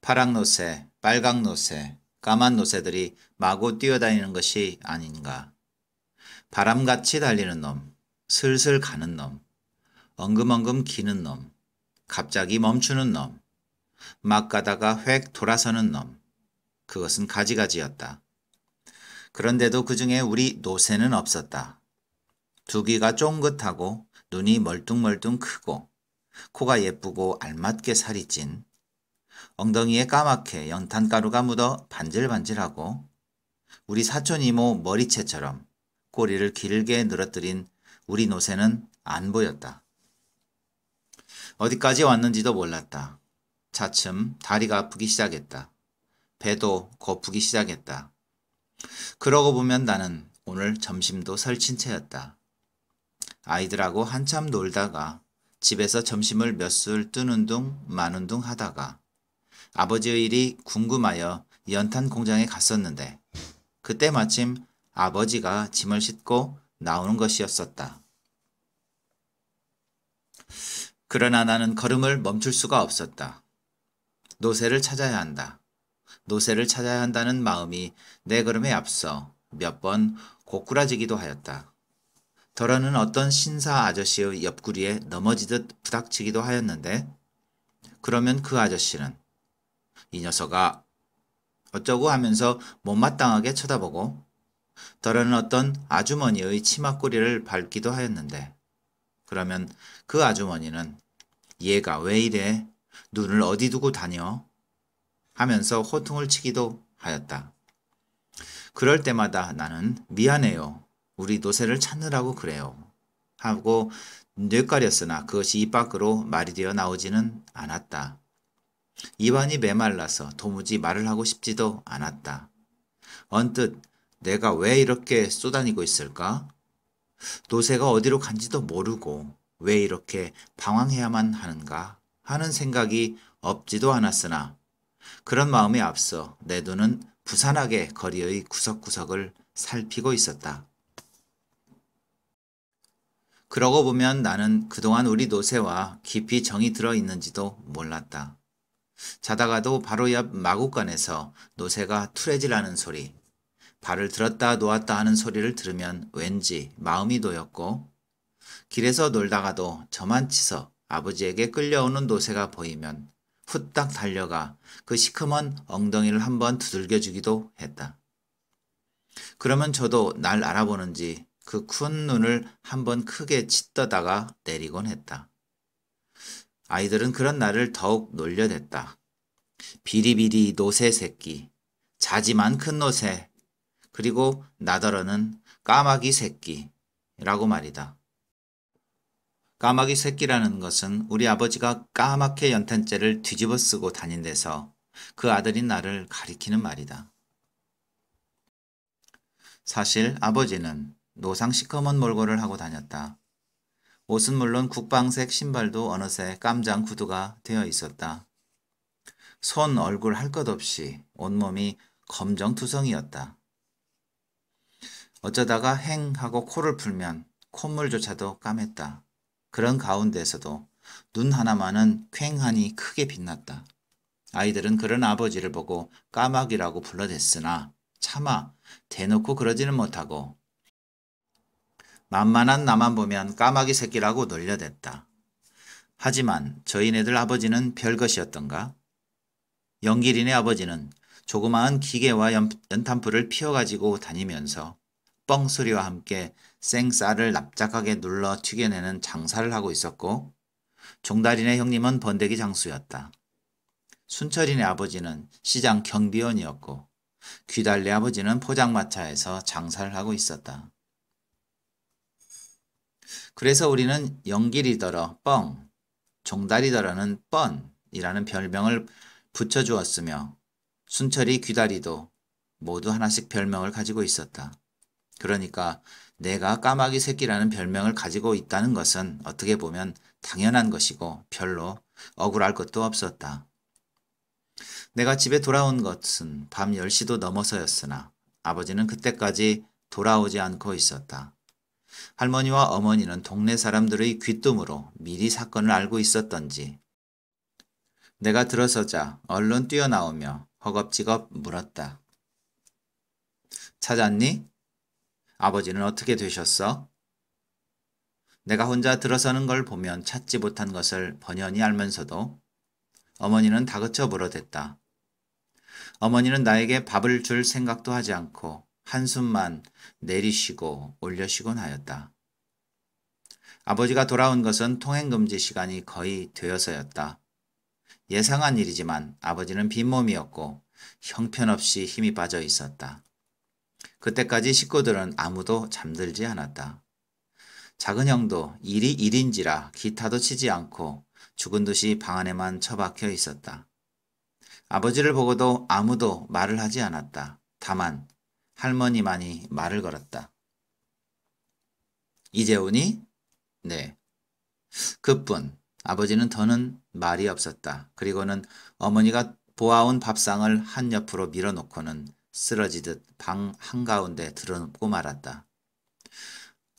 파랑 노새, 빨강 노새, 까만 노새들이 마구 뛰어다니는 것이 아닌가. 바람같이 달리는 놈, 슬슬 가는 놈, 엉금엉금 기는 놈, 갑자기 멈추는 놈, 막 가다가 획 돌아서는 놈. 그것은 가지가지였다. 그런데도 그 중에 우리 노새는 없었다. 두 귀가 쫑긋하고 눈이 멀뚱멀뚱 크고 코가 예쁘고 알맞게 살이 찐, 엉덩이에 까맣게 연탄가루가 묻어 반질반질하고 우리 사촌 이모 머리채처럼 꼬리를 길게 늘어뜨린 우리 노새는 안 보였다. 어디까지 왔는지도 몰랐다. 차츰 다리가 아프기 시작했다. 배도 고프기 시작했다. 그러고 보면 나는 오늘 점심도 설친 채였다. 아이들하고 한참 놀다가 집에서 점심을 몇 술 뜨는 둥 마는 둥 하다가 아버지의 일이 궁금하여 연탄 공장에 갔었는데 그때 마침 아버지가 짐을 싣고 나오는 것이었었다. 그러나 나는 걸음을 멈출 수가 없었다. 노새를 찾아야 한다. 노새를 찾아야 한다는 마음이 내 걸음에 앞서 몇 번 고꾸라지기도 하였다. 더러는 어떤 신사 아저씨의 옆구리에 넘어지듯 부닥치기도 하였는데 그러면 그 아저씨는 이 녀석아 어쩌고 하면서 못마땅하게 쳐다보고 더러는 어떤 아주머니의 치마꼬리를 밟기도 하였는데 그러면 그 아주머니는 얘가 왜 이래? 눈을 어디 두고 다녀? 하면서 호통을 치기도 하였다. 그럴 때마다 나는 미안해요. 우리 노새를 찾느라고 그래요. 하고 뇌까렸으나 그것이 입 밖으로 말이 되어 나오지는 않았다. 입안이 메말라서 도무지 말을 하고 싶지도 않았다. 언뜻 내가 왜 이렇게 쏘다니고 있을까? 노새가 어디로 간지도 모르고 왜 이렇게 방황해야만 하는가 하는 생각이 없지도 않았으나 그런 마음에 앞서 내 눈은 부산하게 거리의 구석구석을 살피고 있었다. 그러고 보면 나는 그동안 우리 노새와 깊이 정이 들어 있는지도 몰랐다. 자다가도 바로 옆 마구간에서 노새가 투레질하는 소리, 발을 들었다 놓았다 하는 소리를 들으면 왠지 마음이 놓였고 길에서 놀다가도 저만치서 아버지에게 끌려오는 노새가 보이면 후딱 달려가 그 시커먼 엉덩이를 한번 두들겨 주기도 했다. 그러면 저도 날 알아보는지 그 큰 눈을 한번 크게 짓떠다가 내리곤 했다. 아이들은 그런 나를 더욱 놀려댔다. 비리비리 노새 새끼, 자지만 큰 노새, 그리고 나더러는 까마귀 새끼라고 말이다. 까마귀 새끼라는 것은 우리 아버지가 까맣게 연탄재를 뒤집어 쓰고 다닌 데서 그 아들인 나를 가리키는 말이다. 사실 아버지는 노상 시커먼 몰골을 하고 다녔다. 옷은 물론 국방색 신발도 어느새 깜장 구두가 되어 있었다. 손, 얼굴 할 것 없이 온몸이 검정투성이었다. 어쩌다가 행 하고 코를 풀면 콧물조차도 까맸다. 그런 가운데서도 눈 하나만은 퀭하니 크게 빛났다. 아이들은 그런 아버지를 보고 까마귀라고 불러댔으나 차마 대놓고 그러지는 못하고 만만한 나만 보면 까마귀 새끼라고 놀려댔다. 하지만 저희네들 아버지는 별것이었던가? 영길이네 아버지는 조그마한 기계와 연탄불을 피워가지고 다니면서 뻥소리와 함께 생쌀을 납작하게 눌러 튀겨내는 장사를 하고 있었고 종다리네 형님은 번데기 장수였다. 순철이네 아버지는 시장 경비원이었고 귀달래 아버지는 포장마차에서 장사를 하고 있었다. 그래서 우리는 영길이더러 뻥, 종다리더러는 뻔이라는 별명을 붙여주었으며 순철이 귀다리도 모두 하나씩 별명을 가지고 있었다. 그러니까 내가 까마귀 새끼라는 별명을 가지고 있다는 것은 어떻게 보면 당연한 것이고 별로 억울할 것도 없었다. 내가 집에 돌아온 것은 밤 10시도 넘어서였으나 아버지는 그때까지 돌아오지 않고 있었다. 할머니와 어머니는 동네 사람들의 귀뜸으로 미리 사건을 알고 있었던지 내가 들어서자 얼른 뛰어나오며 허겁지겁 물었다. 찾았니? 아버지는 어떻게 되셨어? 내가 혼자 들어서는 걸 보면 찾지 못한 것을 번연히 알면서도 어머니는 다그쳐 물어댔다. 어머니는 나에게 밥을 줄 생각도 하지 않고 한숨만 내리쉬고 올려쉬곤 하였다. 아버지가 돌아온 것은 통행금지 시간이 거의 되어서였다. 예상한 일이지만 아버지는 빈몸이었고 형편없이 힘이 빠져 있었다. 그때까지 식구들은 아무도 잠들지 않았다. 작은 형도 일이 일인지라 기타도 치지 않고 죽은 듯이 방 안에만 처박혀 있었다. 아버지를 보고도 아무도 말을 하지 않았다. 다만 할머니만이 말을 걸었다. 이제 오니? 네. 그뿐. 아버지는 더는 말이 없었다. 그리고는 어머니가 보아온 밥상을 한 옆으로 밀어놓고는 쓰러지듯 방 한가운데 드러눕고 말았다.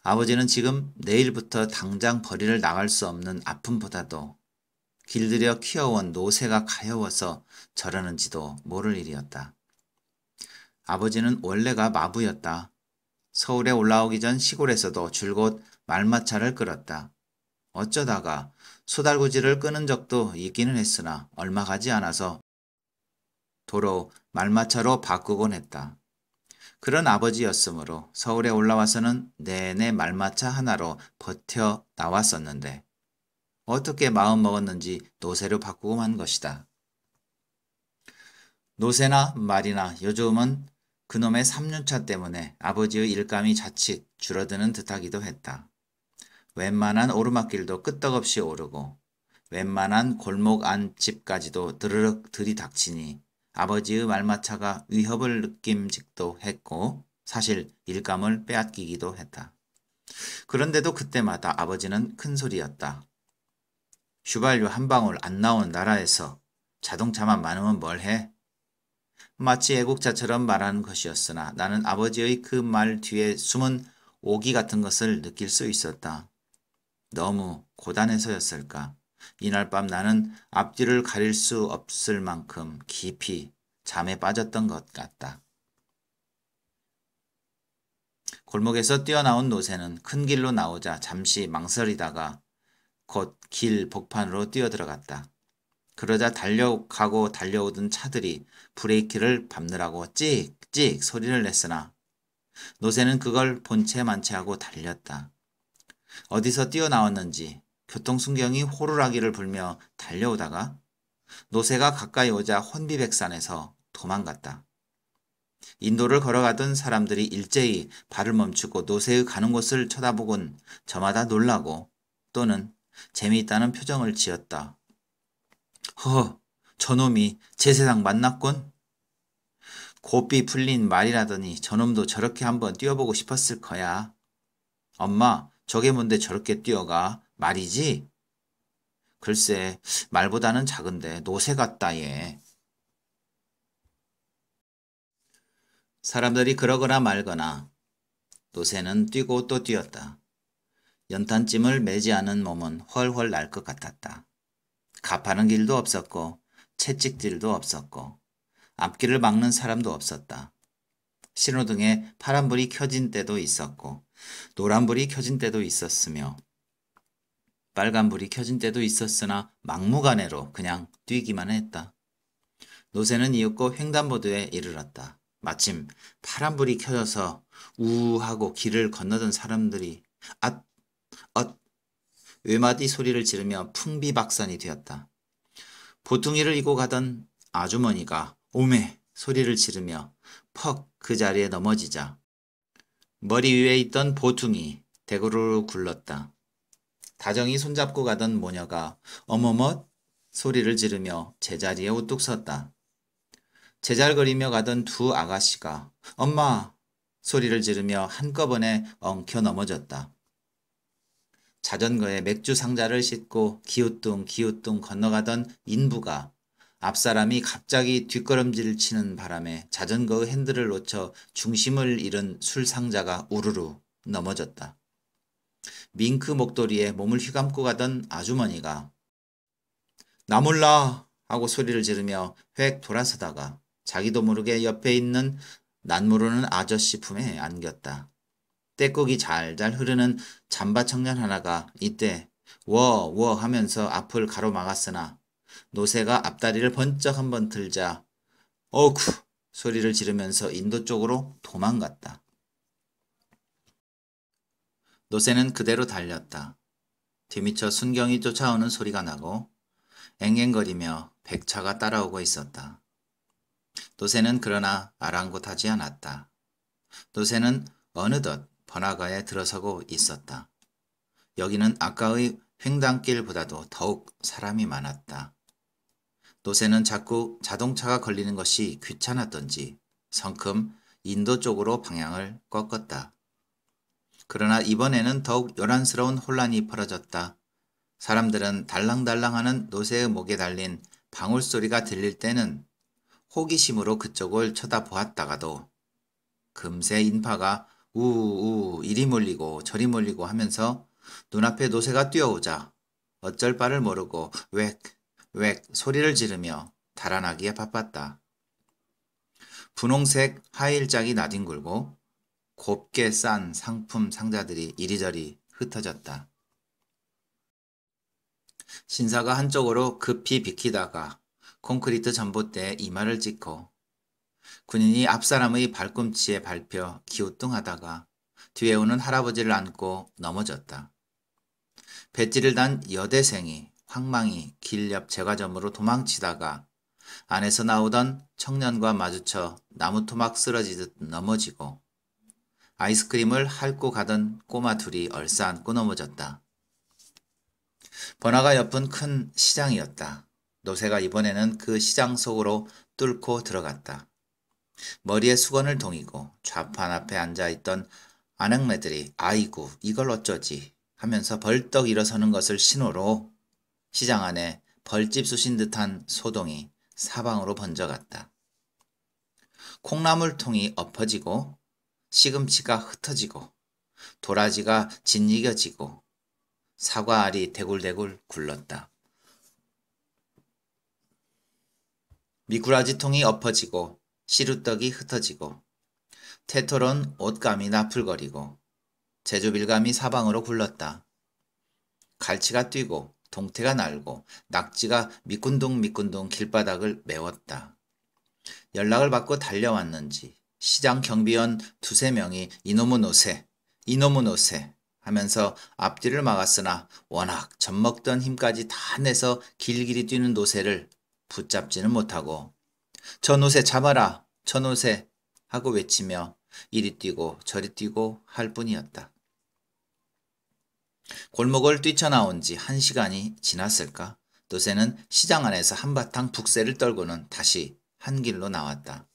아버지는 지금 내일부터 당장 벌이를 나갈 수 없는 아픔보다도 길들여 키워온 노새가 가여워서 저러는지도 모를 일이었다. 아버지는 원래가 마부였다. 서울에 올라오기 전 시골에서도 줄곧 말마차를 끌었다. 어쩌다가 소달구지를 끄는 적도 있기는 했으나 얼마 가지 않아서 도로 말마차로 바꾸곤 했다. 그런 아버지였으므로 서울에 올라와서는 내내 말마차 하나로 버텨 나왔었는데 어떻게 마음 먹었는지 노새로 바꾸고 만 것이다. 노새나 말이나 요즘은 그놈의 3년차 때문에 아버지의 일감이 자칫 줄어드는 듯하기도 했다. 웬만한 오르막길도 끄떡없이 오르고 웬만한 골목 안 집까지도 드르륵 들이닥치니 아버지의 말마차가 위협을 느낌직도 했고 사실 일감을 빼앗기기도 했다. 그런데도 그때마다 아버지는 큰 소리였다. 휘발유 한 방울 안 나온 나라에서 자동차만 많으면 뭘 해? 마치 애국자처럼 말하는 것이었으나 나는 아버지의 그 말 뒤에 숨은 오기 같은 것을 느낄 수 있었다. 너무 고단해서였을까? 이날 밤 나는 앞뒤를 가릴 수 없을 만큼 깊이 잠에 빠졌던 것 같다. 골목에서 뛰어나온 노새는 큰 길로 나오자 잠시 망설이다가 곧 길 복판으로 뛰어들어갔다. 그러자 달려가고 달려오던 차들이 브레이크를 밟느라고 찍찍 소리를 냈으나 노새는 그걸 본체 만체하고 달렸다. 어디서 뛰어나왔는지 교통순경이 호루라기를 불며 달려오다가 노새가 가까이 오자 혼비백산해서 도망갔다. 인도를 걸어가던 사람들이 일제히 발을 멈추고 노새의 가는 곳을 쳐다보곤 저마다 놀라고 또는 재미있다는 표정을 지었다. 허, 저놈이 제 세상 만났군? 고삐 풀린 말이라더니 저놈도 저렇게 한번 뛰어보고 싶었을 거야. 엄마, 저게 뭔데 저렇게 뛰어가? 말이지? 글쎄, 말보다는 작은데 노새 같다 얘. 사람들이 그러거나 말거나 노새는 뛰고 또 뛰었다. 연탄찜을 매지 않은 몸은 훨훨 날 것 같았다. 가파른 길도 없었고 채찍질도 없었고 앞길을 막는 사람도 없었다. 신호등에 파란불이 켜진 때도 있었고 노란불이 켜진 때도 있었으며 빨간불이 켜진 때도 있었으나 막무가내로 그냥 뛰기만 했다. 노새는 이윽고 횡단보도에 이르렀다. 마침 파란불이 켜져서 우하고 길을 건너던 사람들이 앗, 엇, 외마디 소리를 지르며 풍비박산이 되었다. 보퉁이를 이고 가던 아주머니가 오메 소리를 지르며 퍽 그 자리에 넘어지자 머리 위에 있던 보퉁이 대구르르 굴렀다. 다정히 손잡고 가던 모녀가 어머머 소리를 지르며 제자리에 우뚝 섰다. 제잘거리며 가던 두 아가씨가 엄마 소리를 지르며 한꺼번에 엉켜 넘어졌다. 자전거에 맥주 상자를 싣고 기우뚱 건너가던 인부가 앞사람이 갑자기 뒷걸음질 치는 바람에 자전거의 핸들을 놓쳐 중심을 잃은 술 상자가 우르르 넘어졌다. 밍크 목도리에 몸을 휘감고 가던 아주머니가 나 몰라 하고 소리를 지르며 획 돌아서다가 자기도 모르게 옆에 있는 낯모르는 아저씨 품에 안겼다. 떼국이 잘잘 흐르는 잠바 청년 하나가 이때 워워 하면서 앞을 가로막았으나 노새가 앞다리를 번쩍 한번 들자 어쿠 소리를 지르면서 인도 쪽으로 도망갔다. 노새는 그대로 달렸다. 뒤미쳐 순경이 쫓아오는 소리가 나고 앵앵거리며 백차가 따라오고 있었다. 노새는 그러나 아랑곳하지 않았다. 노새는 어느덧 번화가에 들어서고 있었다. 여기는 아까의 횡단길보다도 더욱 사람이 많았다. 노새는 자꾸 자동차가 걸리는 것이 귀찮았던지 성큼 인도 쪽으로 방향을 꺾었다. 그러나 이번에는 더욱 요란스러운 혼란이 벌어졌다. 사람들은 달랑달랑하는 노새의 목에 달린 방울소리가 들릴 때는 호기심으로 그쪽을 쳐다보았다가도 금세 인파가 우우 이리 몰리고 저리 몰리고 하면서 눈앞에 노새가 뛰어오자 어쩔 바를 모르고 웩 소리를 지르며 달아나기에 바빴다. 분홍색 하일짝이 나뒹굴고 곱게 싼 상품 상자들이 이리저리 흩어졌다. 신사가 한쪽으로 급히 비키다가 콘크리트 전봇대에 이마를 찍고 군인이 앞사람의 발꿈치에 밟혀 기우뚱하다가 뒤에 오는 할아버지를 안고 넘어졌다. 배지를 단 여대생이 황망히 길 옆 제과점으로 도망치다가 안에서 나오던 청년과 마주쳐 나무토막 쓰러지듯 넘어지고 아이스크림을 핥고 가던 꼬마 둘이 얼싸안고 넘어졌다. 번화가 옆은 큰 시장이었다. 노새가 이번에는 그 시장 속으로 뚫고 들어갔다. 머리에 수건을 동이고 좌판 앞에 앉아있던 아낙매들이 아이고 이걸 어쩌지 하면서 벌떡 일어서는 것을 신호로 시장 안에 벌집 쑤신 듯한 소동이 사방으로 번져갔다. 콩나물통이 엎어지고 시금치가 흩어지고 도라지가 짓이겨지고 사과알이 대굴대굴 굴렀다. 미꾸라지통이 엎어지고 시루떡이 흩어지고 테토론 옷감이 나풀거리고 제주빌감이 사방으로 굴렀다. 갈치가 뛰고 동태가 날고 낙지가 미꾼둥미꾼둥 길바닥을 메웠다. 연락을 받고 달려왔는지 시장 경비원 두세 명이 이놈의 노새 하면서 앞뒤를 막았으나 워낙 젖먹던 힘까지 다 내서 길길이 뛰는 노새를 붙잡지는 못하고 저 노새 잡아라 저 노새 하고 외치며 이리 뛰고 저리 뛰고 할 뿐이었다. 골목을 뛰쳐나온 지 1시간이 지났을까? 노새는 시장 안에서 한바탕 북새를 떨고는 다시 한 길로 나왔다.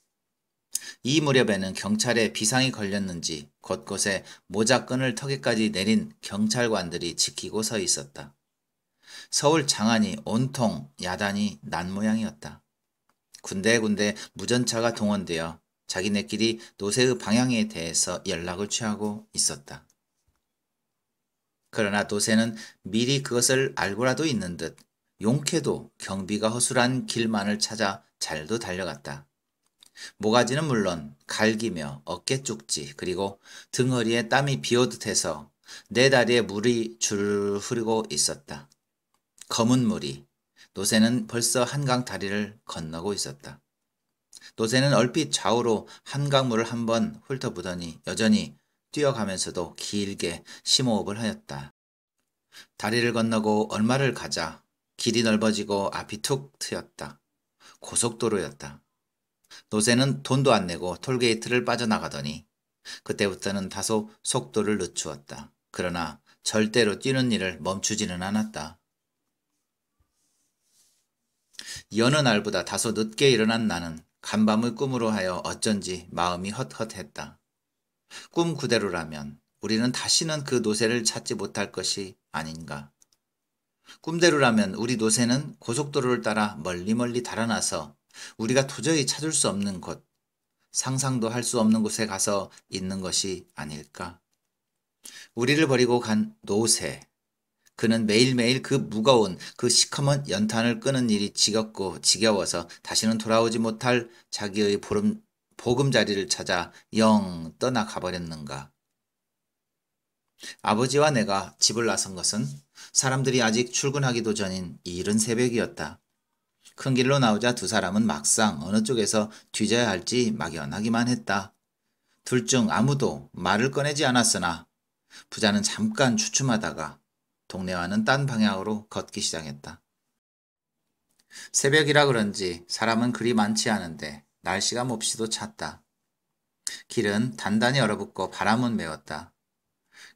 이 무렵에는 경찰에 비상이 걸렸는지 곳곳에 모자끈을 턱에까지 내린 경찰관들이 지키고 서 있었다. 서울 장안이 온통 야단이 난 모양이었다. 군데군데 무전차가 동원되어 자기네끼리 노새의 방향에 대해서 연락을 취하고 있었다. 그러나 노새는 미리 그것을 알고라도 있는 듯 용케도 경비가 허술한 길만을 찾아 잘도 달려갔다. 모가지는 물론 갈기며 어깨 쪽지 그리고 등허리에 땀이 비오듯 해서 내 다리에 물이 줄 흐르고 있었다. 검은 물이. 노새는 벌써 한강 다리를 건너고 있었다. 노새는 얼핏 좌우로 한강물을 한번 훑어보더니 여전히 뛰어가면서도 길게 심호흡을 하였다. 다리를 건너고 얼마를 가자 길이 넓어지고 앞이 툭 트였다. 고속도로였다. 노새는 돈도 안 내고 톨게이트를 빠져나가더니 그때부터는 다소 속도를 늦추었다. 그러나 절대로 뛰는 일을 멈추지는 않았다. 여느 날보다 다소 늦게 일어난 나는 간밤의 꿈으로 하여 어쩐지 마음이 헛헛했다. 꿈 그대로라면 우리는 다시는 그 노새를 찾지 못할 것이 아닌가. 꿈대로라면 우리 노새는 고속도로를 따라 멀리 달아나서 우리가 도저히 찾을 수 없는 곳, 상상도 할 수 없는 곳에 가서 있는 것이 아닐까. 우리를 버리고 간 노새, 그는 매일매일 그 무거운 그 시커먼 연탄을 끄는 일이 지겹고 지겨워서 다시는 돌아오지 못할 자기의 보금자리를 찾아 영 떠나가 버렸는가. 아버지와 내가 집을 나선 것은 사람들이 아직 출근하기도 전인 이른 새벽이었다. 큰 길로 나오자 두 사람은 막상 어느 쪽에서 뒤져야 할지 막연하기만 했다. 둘 중 아무도 말을 꺼내지 않았으나 부자는 잠깐 주춤하다가 동네와는 딴 방향으로 걷기 시작했다. 새벽이라 그런지 사람은 그리 많지 않은데 날씨가 몹시도 찼다. 길은 단단히 얼어붙고 바람은 메웠다.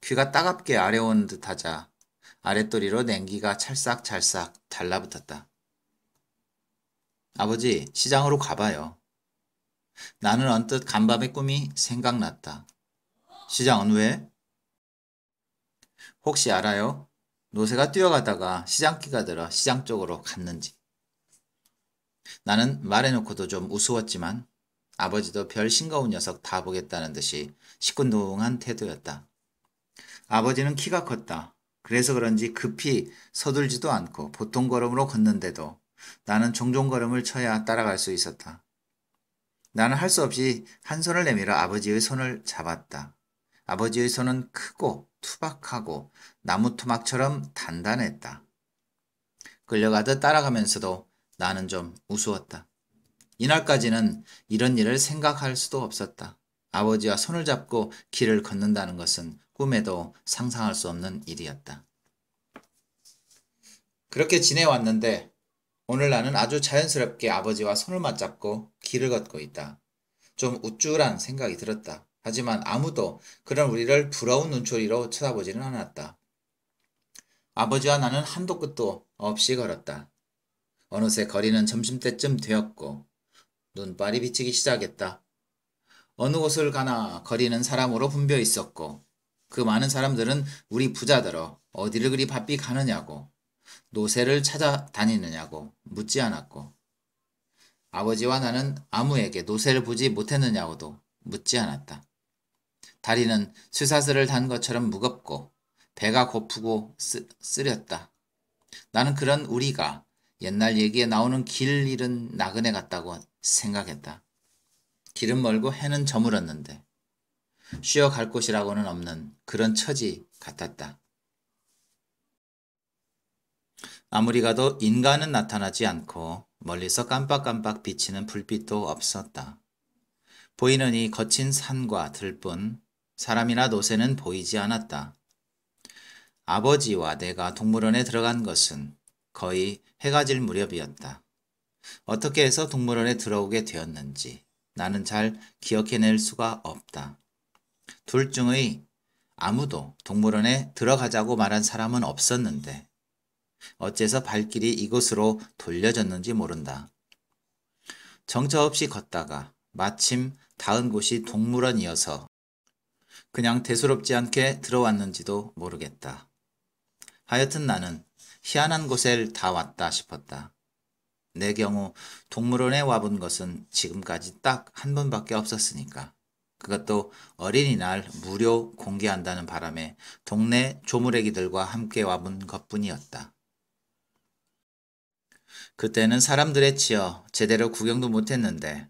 귀가 따갑게 아려온 듯하자 아랫도리로 냉기가 찰싹찰싹 달라붙었다. 아버지, 시장으로 가봐요. 나는 언뜻 간밤의 꿈이 생각났다. 시장은 왜? 혹시 알아요? 노새가 뛰어가다가 시장기가 들어 시장 쪽으로 갔는지. 나는 말해놓고도 좀 우스웠지만 아버지도 별 싱거운 녀석 다 보겠다는 듯이 시큰둥한 태도였다. 아버지는 키가 컸다. 그래서 그런지 급히 서둘지도 않고 보통 걸음으로 걷는데도 나는 종종 걸음을 쳐야 따라갈 수 있었다. 나는 할 수 없이 한 손을 내밀어 아버지의 손을 잡았다. 아버지의 손은 크고 투박하고 나무 토막처럼 단단했다. 끌려가듯 따라가면서도 나는 좀 우스웠다. 이날까지는 이런 일을 생각할 수도 없었다. 아버지와 손을 잡고 길을 걷는다는 것은 꿈에도 상상할 수 없는 일이었다. 그렇게 지내왔는데 오늘 나는 아주 자연스럽게 아버지와 손을 맞잡고 길을 걷고 있다. 좀 우쭐한 생각이 들었다. 하지만 아무도 그런 우리를 부러운 눈초리로 쳐다보지는 않았다. 아버지와 나는 한도 끝도 없이 걸었다. 어느새 거리는 점심때쯤 되었고 눈발이 비치기 시작했다. 어느 곳을 가나 거리는 사람으로 붐벼 있었고 그 많은 사람들은 우리 부자들어 어디를 그리 바삐 가느냐고 노새를 찾아다니느냐고 묻지 않았고 아버지와 나는 아무에게 노새를 보지 못했느냐고도 묻지 않았다. 다리는 쇠사슬을 단 것처럼 무겁고 배가 고프고 쓰렸다. 나는 그런 우리가 옛날 얘기에 나오는 길 잃은 나그네 같다고 생각했다. 길은 멀고 해는 저물었는데 쉬어갈 곳이라고는 없는 그런 처지 같았다. 아무리 가도 인간은 나타나지 않고 멀리서 깜빡깜빡 비치는 불빛도 없었다. 보이는 이 거친 산과 들뿐 사람이나 노새는 보이지 않았다. 아버지와 내가 동물원에 들어간 것은 거의 해가 질 무렵이었다. 어떻게 해서 동물원에 들어오게 되었는지 나는 잘 기억해낼 수가 없다. 둘 중의 아무도 동물원에 들어가자고 말한 사람은 없었는데 어째서 발길이 이곳으로 돌려졌는지 모른다. 정처 없이 걷다가 마침 닿은 곳이 동물원이어서 그냥 대수롭지 않게 들어왔는지도 모르겠다. 하여튼 나는 희한한 곳에 다 왔다 싶었다. 내 경우 동물원에 와본 것은 지금까지 딱 한 번밖에 없었으니까. 그것도 어린이날 무료 공개한다는 바람에 동네 조물애기들과 함께 와본 것뿐이었다. 그때는 사람들에 치여 제대로 구경도 못했는데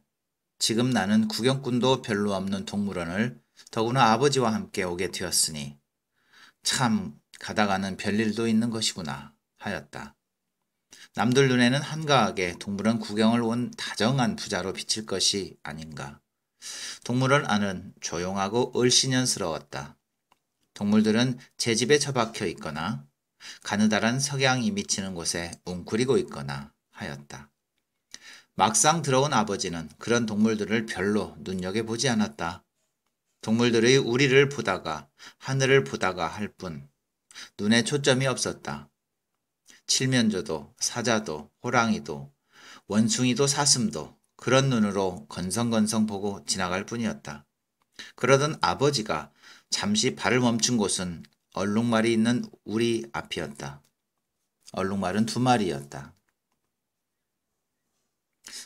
지금 나는 구경꾼도 별로 없는 동물원을 더구나 아버지와 함께 오게 되었으니 참 가다가는 별일도 있는 것이구나 하였다. 남들 눈에는 한가하게 동물원 구경을 온 다정한 부자로 비칠 것이 아닌가. 동물원 안은 조용하고 을씨년스러웠다. 동물들은 제 집에 처박혀 있거나 가느다란 석양이 미치는 곳에 웅크리고 있거나 하였다. 막상 들어온 아버지는 그런 동물들을 별로 눈여겨보지 않았다. 동물들의 우리를 보다가 하늘을 보다가 할 뿐 눈에 초점이 없었다. 칠면조도 사자도 호랑이도 원숭이도 사슴도 그런 눈으로 건성건성 보고 지나갈 뿐이었다. 그러던 아버지가 잠시 발을 멈춘 곳은 얼룩말이 있는 우리 앞이었다. 얼룩말은 2마리였다.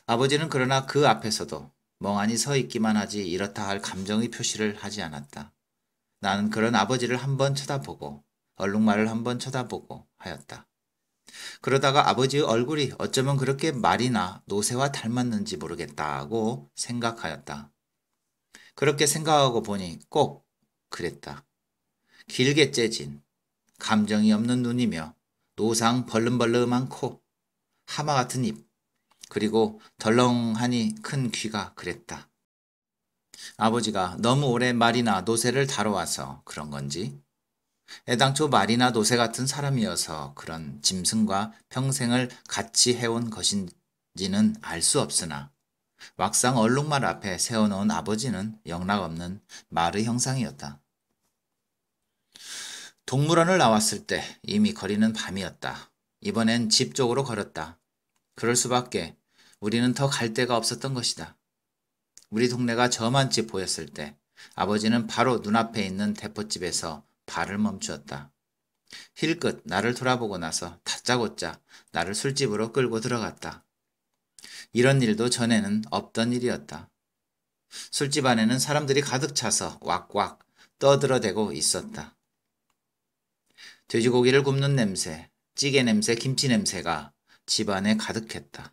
아버지는 그러나 그 앞에서도 멍하니 서 있기만 하지 이렇다 할 감정의 표시를 하지 않았다. 나는 그런 아버지를 한번 쳐다보고 얼룩말을 한번 쳐다보고 하였다. 그러다가 아버지의 얼굴이 어쩌면 그렇게 말이나 노새와 닮았는지 모르겠다고 생각하였다. 그렇게 생각하고 보니 꼭 그랬다. 길게 째진 감정이 없는 눈이며 노상 벌름벌름한 코, 하마 같은 입, 그리고 덜렁하니 큰 귀가 그랬다. 아버지가 너무 오래 말이나 노새를 다뤄와서 그런 건지, 애당초 말이나 노새 같은 사람이어서 그런 짐승과 평생을 같이 해온 것인지는 알 수 없으나 막상 얼룩말 앞에 세워놓은 아버지는 영락없는 말의 형상이었다. 동물원을 나왔을 때 이미 거리는 밤이었다. 이번엔 집 쪽으로 걸었다. 그럴 수밖에. 우리는 더 갈 데가 없었던 것이다. 우리 동네가 저만치 보였을 때 아버지는 바로 눈앞에 있는 대포집에서 발을 멈추었다. 힐끗 나를 돌아보고 나서 다짜고짜 나를 술집으로 끌고 들어갔다. 이런 일도 전에는 없던 일이었다. 술집 안에는 사람들이 가득 차서 왁왁 떠들어대고 있었다. 돼지고기를 굽는 냄새, 찌개 냄새, 김치 냄새가 집안에 가득했다.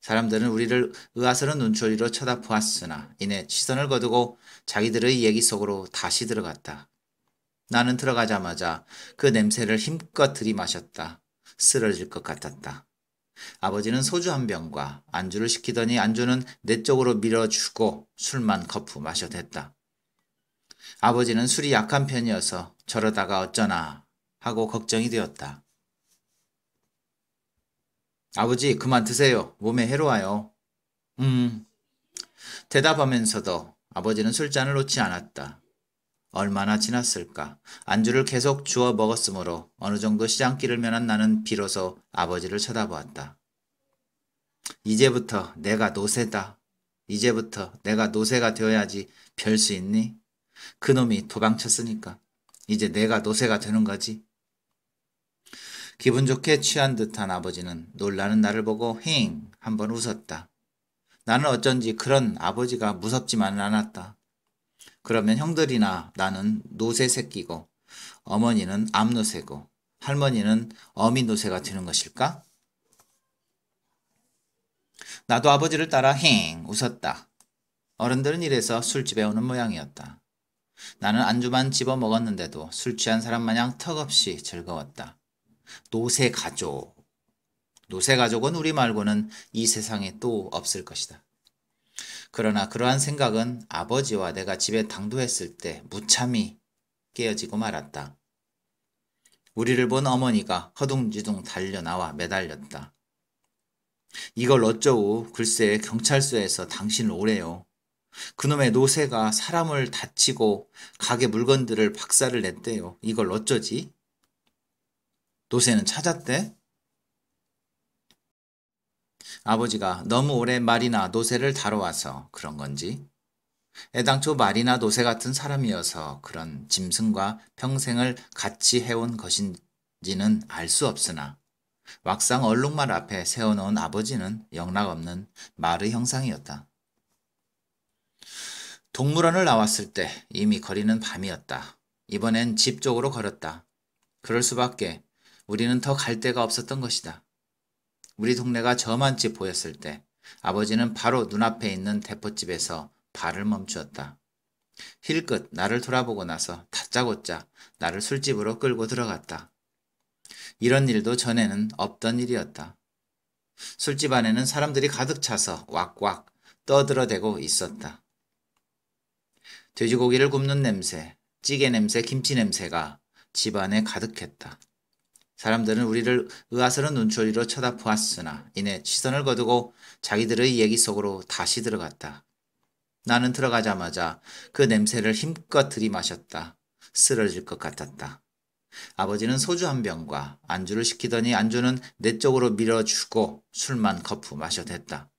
사람들은 우리를 의아스러운 눈초리로 쳐다보았으나 이내 시선을 거두고 자기들의 얘기 속으로 다시 들어갔다. 나는 들어가자마자 그 냄새를 힘껏 들이마셨다. 쓰러질 것 같았다. 아버지는 소주 한 병과 안주를 시키더니 안주는 내 쪽으로 밀어주고 술만 거푸 마셔댔다. 아버지는 술이 약한 편이어서 저러다가 어쩌나 하고 걱정이 되었다. 아버지 그만 드세요. 몸에 해로워요. 대답하면서도 아버지는 술잔을 놓지 않았다. 얼마나 지났을까. 안주를 계속 주워 먹었으므로 어느 정도 시장길을 면한 나는 비로소 아버지를 쳐다보았다. 이제부터 내가 노새다. 이제부터 내가 노새가 되어야지 별 수 있니? 그놈이 도망쳤으니까 이제 내가 노새가 되는 거지. 기분 좋게 취한 듯한 아버지는 놀라는 나를 보고 힝 한번 웃었다. 나는 어쩐지 그런 아버지가 무섭지만은 않았다. 그러면 형들이나 나는 노새 새끼고 어머니는 암노새고 할머니는 어미노새가 되는 것일까? 나도 아버지를 따라 힝 웃었다. 어른들은 이래서 술집에 오는 모양이었다. 나는 안주만 집어 먹었는데도 술 취한 사람 마냥 턱없이 즐거웠다. 노새 가족. 노새 가족은 우리 말고는 이 세상에 또 없을 것이다. 그러나 그러한 생각은 아버지와 내가 집에 당도했을 때 무참히 깨어지고 말았다. 우리를 본 어머니가 허둥지둥 달려나와 매달렸다. 이걸 어쩌고 글쎄 경찰서에서 당신을 오래요. 그놈의 노새가 사람을 다치고 가게 물건들을 박살을 냈대요. 이걸 어쩌지? 노새는 찾았대? 아버지가 너무 오래 말이나 노새를 다뤄와서 그런 건지, 애당초 말이나 노새 같은 사람이어서 그런 짐승과 평생을 같이 해온 것인지는 알 수 없으나 막상 얼룩말 앞에 세워놓은 아버지는 영락없는 말의 형상이었다. 동물원을 나왔을 때 이미 거리는 밤이었다. 이번엔 집 쪽으로 걸었다. 그럴 수밖에. 우리는 더 갈 데가 없었던 것이다. 우리 동네가 저만치 보였을 때 아버지는 바로 눈앞에 있는 대포집에서 발을 멈추었다. 힐끗 나를 돌아보고 나서 다짜고짜 나를 술집으로 끌고 들어갔다. 이런 일도 전에는 없던 일이었다. 술집 안에는 사람들이 가득 차서 왁왁 떠들어대고 있었다. 돼지고기를 굽는 냄새, 찌개 냄새, 김치 냄새가 집안에 가득했다. 사람들은 우리를 의아스러운 눈초리로 쳐다보았으나 이내 시선을 거두고 자기들의 얘기 속으로 다시 들어갔다. 나는 들어가자마자 그 냄새를 힘껏 들이마셨다. 쓰러질 것 같았다. 아버지는 소주 한 병과 안주를 시키더니 안주는 내 쪽으로 밀어주고 술만 거푸 마셔댔다.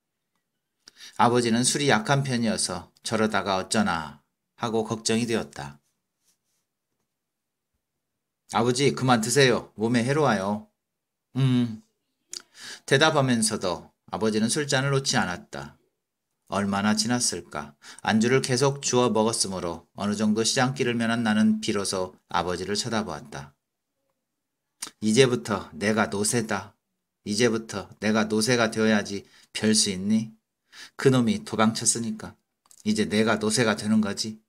아버지는 술이 약한 편이어서 저러다가 어쩌나 하고 걱정이 되었다. 아버지 그만 드세요. 몸에 해로워요. 대답하면서도 아버지는 술잔을 놓지 않았다. 얼마나 지났을까. 안주를 계속 주워 먹었으므로 어느 정도 시장길을 면한 나는 비로소 아버지를 쳐다보았다. 이제부터 내가 노새다. 이제부터 내가 노새가 되어야지 별 수 있니? 그놈이 도망쳤으니까 이제 내가 노새가 되는 거지.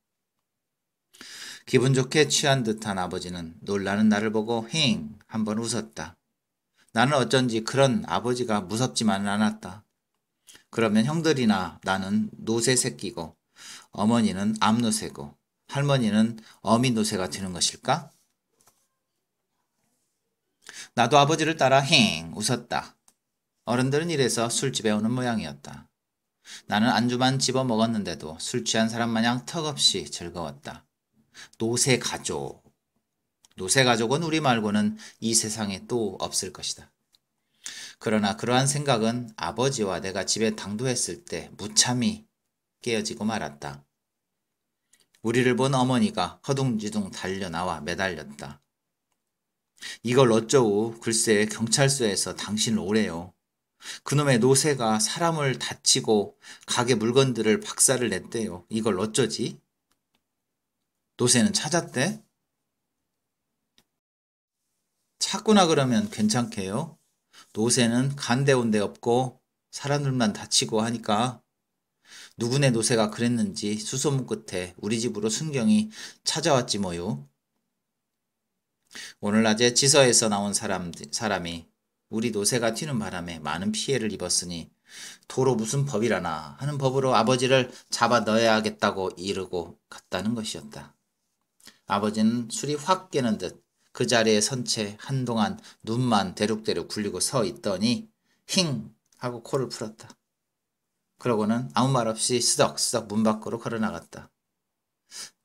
기분 좋게 취한 듯한 아버지는 놀라는 나를 보고 힝 한번 웃었다. 나는 어쩐지 그런 아버지가 무섭지만은 않았다. 그러면 형들이나 나는 노새 새끼고 어머니는 암노새고 할머니는 어미노새가 되는 것일까? 나도 아버지를 따라 힝 웃었다. 어른들은 이래서 술집에 오는 모양이었다. 나는 안주만 집어 먹었는데도 술 취한 사람 마냥 턱없이 즐거웠다. 노새 가족. 노새 가족은 우리 말고는 이 세상에 또 없을 것이다. 그러나 그러한 생각은 아버지와 내가 집에 당도했을 때 무참히 깨어지고 말았다. 우리를 본 어머니가 허둥지둥 달려나와 매달렸다. 이걸 어쩌고 글쎄 경찰서에서 당신을 오래요. 그놈의 노새가 사람을 다치고 가게 물건들을 박살을 냈대요. 이걸 어쩌지? 노새는 찾았대? 찾구나 그러면 괜찮게요. 노새는 간대온 데 없고 사람들만 다치고 하니까 누구네 노새가 그랬는지 수소문 끝에 우리 집으로 순경이 찾아왔지 뭐요. 오늘 낮에 지서에서 나온 사람이 우리 노새가 튀는 바람에 많은 피해를 입었으니 도로 무슨 법이라나 하는 법으로 아버지를 잡아 넣어야겠다고 이르고 갔다는 것이었다. 아버지는 술이 확 깨는 듯 그 자리에 선 채 한동안 눈만 대륙대륙 굴리고 서 있더니 힝 하고 코를 풀었다. 그러고는 아무 말 없이 쓰덕쓰덕 문 밖으로 걸어나갔다.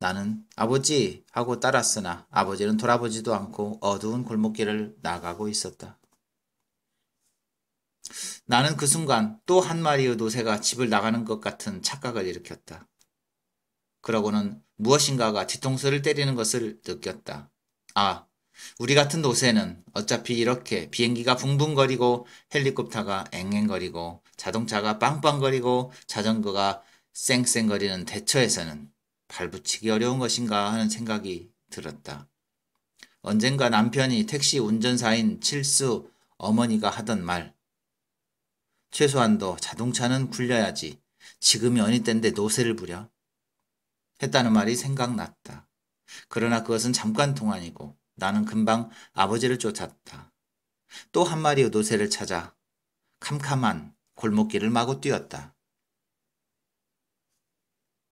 나는 아버지 하고 따랐으나 아버지는 돌아보지도 않고 어두운 골목길을 나가고 있었다. 나는 그 순간 또 한 마리의 노새가 집을 나가는 것 같은 착각을 일으켰다. 그러고는 무엇인가가 뒤통수를 때리는 것을 느꼈다. 아, 우리 같은 노새는 어차피 이렇게 비행기가 붕붕거리고 헬리콥터가 앵앵거리고 자동차가 빵빵거리고 자전거가 쌩쌩거리는 대처에서는 발붙이기 어려운 것인가 하는 생각이 들었다. 언젠가 남편이 택시 운전사인 칠수 어머니가 하던 말. 최소한도 자동차는 굴려야지. 지금이 어느 때인데 노새를 부려? 했다는 말이 생각났다. 그러나 그것은 잠깐 동안이고 나는 금방 아버지를 쫓았다. 또 한 마리의 노새를 찾아 캄캄한 골목길을 마구 뛰었다.